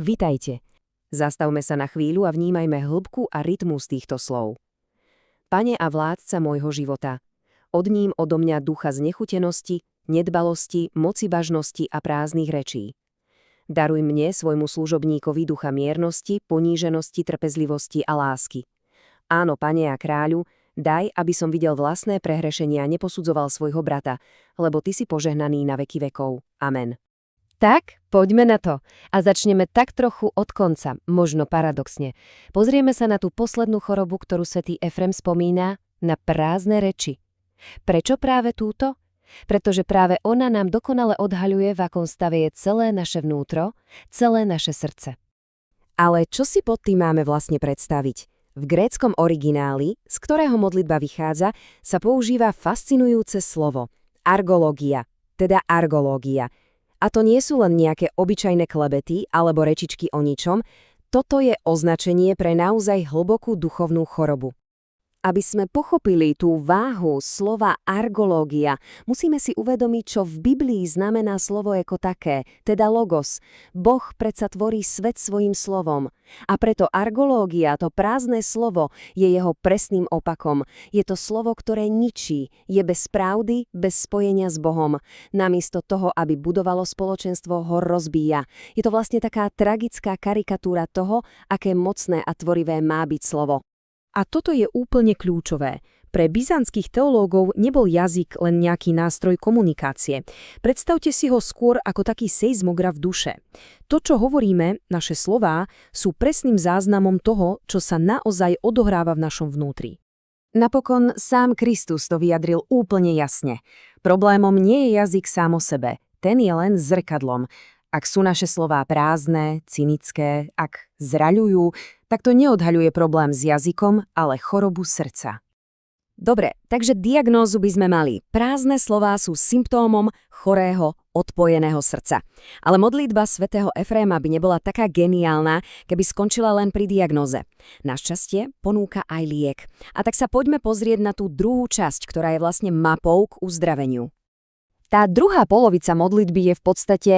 Vitajte. Zastavme sa na chvíľu a vnímajme hĺbku a rytmus týchto slov. Pane a vládca môjho života, odním odo mňa ducha znechutenosti, nedbalosti, mocibažnosti a prázdnych rečí. Daruj mne, svojmu služobníkovi, ducha miernosti, poníženosti, trpezlivosti a lásky. Áno, Pane a kráľu, daj, aby som videl vlastné prehrešenia a neposudzoval svojho brata, lebo Ty si požehnaný na veky vekov. Amen. Tak, poďme na to. A začneme tak trochu od konca, možno paradoxne. Pozrieme sa na tú poslednú chorobu, ktorú svätý Efrem spomína, na prázdne reči. Prečo práve túto? Pretože práve ona nám dokonale odhaľuje, v akom stave je celé naše vnútro, celé naše srdce. Ale čo si pod tým máme vlastne predstaviť? V gréckom origináli, z ktorého modlitba vychádza, sa používa fascinujúce slovo argológia, teda argológia. A to nie sú len nejaké obyčajné klebety alebo rečičky o ničom, toto je označenie pre naozaj hlbokú duchovnú chorobu. Aby sme pochopili tú váhu slova argológia, musíme si uvedomiť, čo v Biblii znamená slovo ako také, teda logos. Boh predsa tvorí svet svojím slovom. A preto argológia, to prázdne slovo, je jeho presným opakom. Je to slovo, ktoré ničí, je bez pravdy, bez spojenia s Bohom. Namiesto toho, aby budovalo spoločenstvo, ho rozbíja. Je to vlastne taká tragická karikatúra toho, aké mocné a tvorivé má byť slovo. A toto je úplne kľúčové. Pre byzantských teológov nebol jazyk len nejaký nástroj komunikácie. Predstavte si ho skôr ako taký seizmograf duše. To, čo hovoríme, naše slová, sú presným záznamom toho, čo sa naozaj odohráva v našom vnútri. Napokon sám Kristus to vyjadril úplne jasne. Problémom nie je jazyk sám o sebe, ten je len zrkadlom. Ak sú naše slová prázdne, cynické, ak zraľujú, tak to neodhaľuje problém s jazykom, ale chorobu srdca. Dobre, takže diagnózu by sme mali. Prázdne slová sú symptómom chorého, odpojeného srdca. Ale modlitba svätého Efréma by nebola taká geniálna, keby skončila len pri diagnóze. Našťastie ponúka aj liek. A tak sa poďme pozrieť na tú druhú časť, ktorá je vlastne mapou k uzdraveniu. Tá druhá polovica modlitby je v podstate,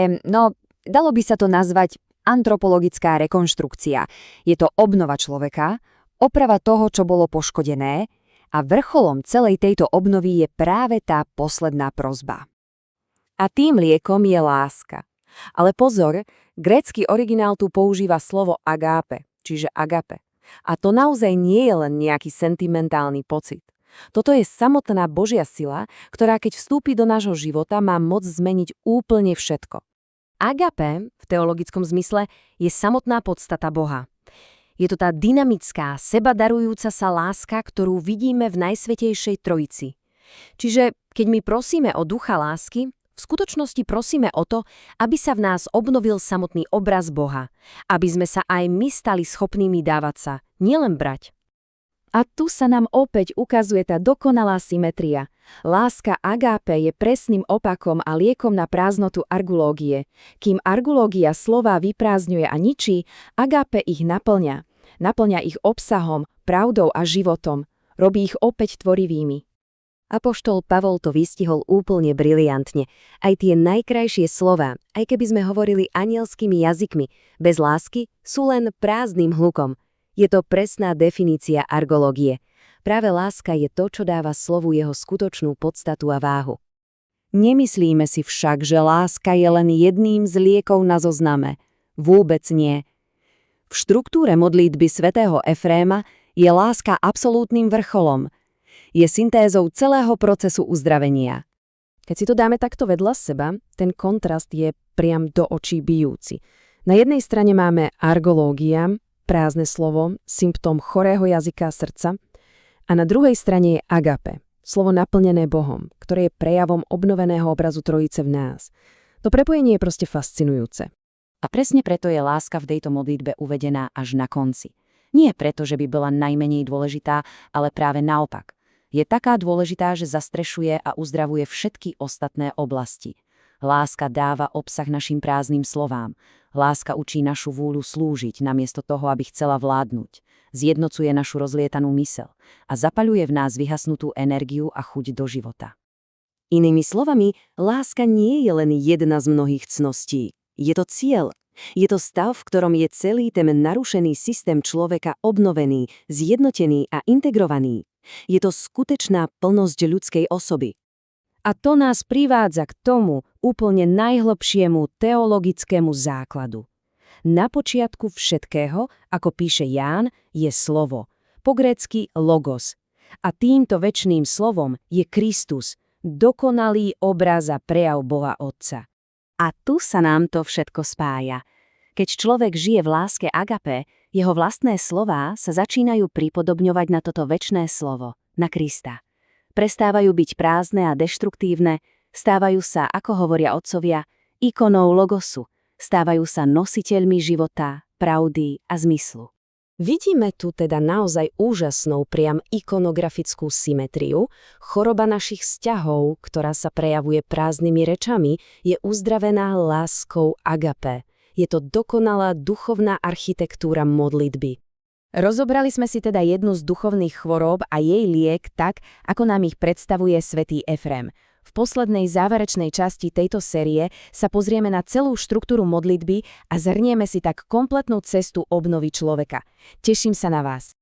dalo by sa to nazvať antropologická rekonštrukcia. Je to obnova človeka, oprava toho, čo bolo poškodené a vrcholom celej tejto obnovy je práve tá posledná prosba. A tým liekom je láska. Ale pozor, grécky originál tu používa slovo agápe, čiže agape. A to naozaj nie je len nejaký sentimentálny pocit. Toto je samotná Božia sila, ktorá keď vstúpi do nášho života, má moc zmeniť úplne všetko. Agape, v teologickom zmysle, je samotná podstata Boha. Je to tá dynamická, sebadarujúca sa láska, ktorú vidíme v Najsvätejšej Trojici. Čiže, keď my prosíme o ducha lásky, v skutočnosti prosíme o to, aby sa v nás obnovil samotný obraz Boha, aby sme sa aj my stali schopnými dávať sa, nielen brať. A tu sa nám opäť ukazuje tá dokonalá symetria. Láska agápe je presným opakom a liekom na prázdnotu argulógie. Kým argulógia slová vyprázdňuje a ničí, agápe ich naplňa. Naplňa ich obsahom, pravdou a životom. Robí ich opäť tvorivými. Apoštol Pavol to vystihol úplne briliantne. Aj tie najkrajšie slová, aj keby sme hovorili anielskými jazykmi, bez lásky sú len prázdnym hlukom. Je to presná definícia argológie. Práve láska je to, čo dáva slovu jeho skutočnú podstatu a váhu. Nemyslíme si však, že láska je len jedným z liekov na zozname. Vôbec nie. V štruktúre modlitby svätého Efréma je láska absolútnym vrcholom. Je syntézou celého procesu uzdravenia. Keď si to dáme takto vedľa seba, ten kontrast je priam do očí bijúci. Na jednej strane máme argológia, prázdne slovo, symptóm chorého jazyka a srdca, a na druhej strane je agape, slovo naplnené Bohom, ktoré je prejavom obnoveného obrazu Trojice v nás. To prepojenie je proste fascinujúce. A presne preto je láska v tejto modlitbe uvedená až na konci. Nie preto, že by bola najmenej dôležitá, ale práve naopak. Je taká dôležitá, že zastrešuje a uzdravuje všetky ostatné oblasti. Láska dáva obsah našim prázdnym slovám. Láska učí našu vôľu slúžiť, namiesto toho, aby chcela vládnuť. Zjednocuje našu rozlietanú myseľ a zapaľuje v nás vyhasnutú energiu a chuť do života. Inými slovami, láska nie je len jedna z mnohých cností. Je to cieľ, Je to stav, v ktorom je celý ten narušený systém človeka obnovený, zjednotený a integrovaný. Je to skutečná plnosť ľudskej osoby. A to nás privádza k tomu úplne najhlbšiemu teologickému základu. Na počiatku všetkého, ako píše Ján, je slovo, po grécky logos. A týmto večným slovom je Kristus, dokonalý obraz a prejav Boha Otca. A tu sa nám to všetko spája. Keď človek žije v láske agape, jeho vlastné slová sa začínajú pripodobňovať na toto večné slovo, na Krista. Prestávajú byť prázdne a deštruktívne, stávajú sa, ako hovoria otcovia, ikonou logosu, stávajú sa nositeľmi života, pravdy a zmyslu. Vidíme tu teda naozaj úžasnou priam ikonografickú symetriu. Choroba našich vzťahov, ktorá sa prejavuje prázdnymi rečami, je uzdravená láskou agape. Je to dokonalá duchovná architektúra modlitby. Rozobrali sme si teda jednu z duchovných chorôb a jej liek tak, ako nám ich predstavuje svätý Efrém. V poslednej záverečnej časti tejto série sa pozrieme na celú štruktúru modlitby a zhrnieme si tak kompletnú cestu obnovy človeka. Teším sa na vás.